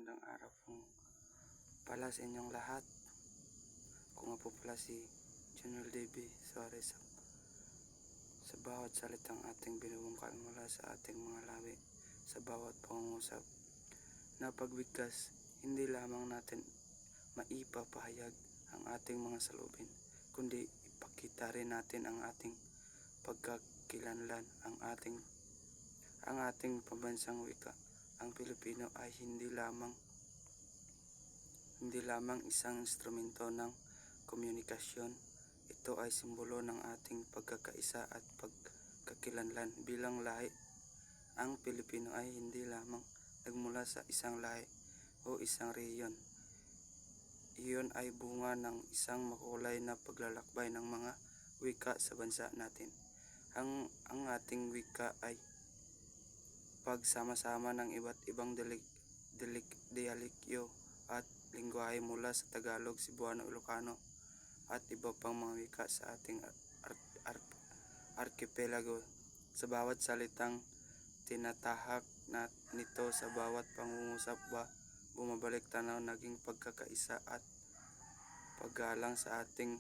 magandang araw po pala sa inyong lahat. Ako nga po pala si General Davey Suarez. Sa bawat salitang ating binubungkal mula sa ating mga labi, sa bawat pangungusap na pagbigkas, hindi lamang natin maipapahayag ang ating mga salubin, kundi ipakita rin natin ang ating pagkakilanlan, ang ating pambansang wika. Ang Pilipino ay hindi lamang isang instrumento ng komunikasyon. Ito ay simbolo ng ating pagkakaisa at pagkakilanlan bilang lahi. Ang Pilipino ay hindi lamang nagmula sa isang lahi o isang rehiyon. Iyon ay bunga ng isang makulay na paglalakbay ng mga wika sa bansa natin. Ang ating wika ay pagsama-sama ng iba't ibang dialekto at lengguwahe mula sa Tagalog, Cebuano, Ilocano at iba pang mga wika sa ating archipelago. Sa bawat salitang tinatahak nito, sa bawat pangungusap bumabalik tanaw naging pagkakaisa at paggalang sa ating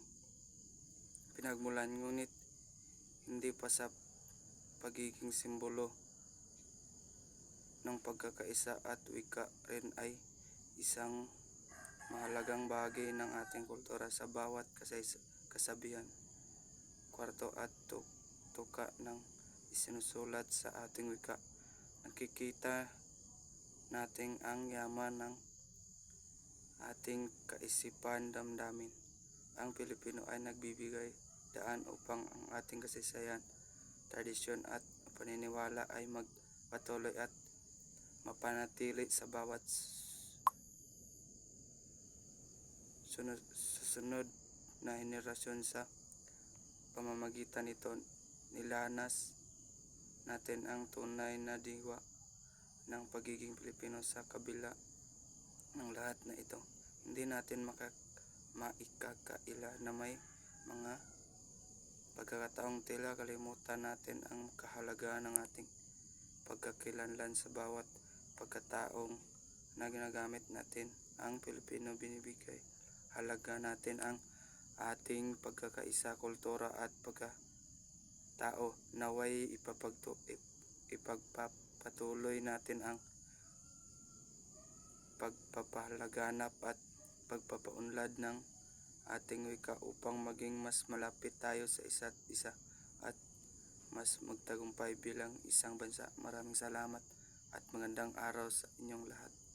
pinagmulan, ngunit hindi pa sa pagiging simbolo ng pagkakaisa at wika rin ay isang mahalagang bahagi ng ating kultura. Sa bawat kasabihan, kwarto at tuka ng isinusulat sa ating wika, nakikita natin ang yaman ng ating kaisipan, damdamin. Ang Pilipino ay nagbibigay daan upang ang ating kasaysayan, tradisyon at paniniwala ay magpatuloy at mapanatili sa bawat susunod na henerasyon. Sa pamamagitan nito, nilanas natin ang tunay na diwa ng pagiging Pilipino. Sa kabila ng lahat na ito, hindi natin maikakaila na may mga pagkakataong tila kalimutan natin ang kahalagahan ng ating pagkakilanlan. Sa bawat pagkataong na ginagamit natin ang Pilipino, binibigay halaga natin ang ating pagkakaisa, kultura at pagkatao. Naway ipagpapatuloy natin ang pagpapalaganap at pagpapaunlad ng ating wika upang maging mas malapit tayo sa isa't isa at mas magtagumpay bilang isang bansa. Maraming salamat at magandang araw sa inyong lahat.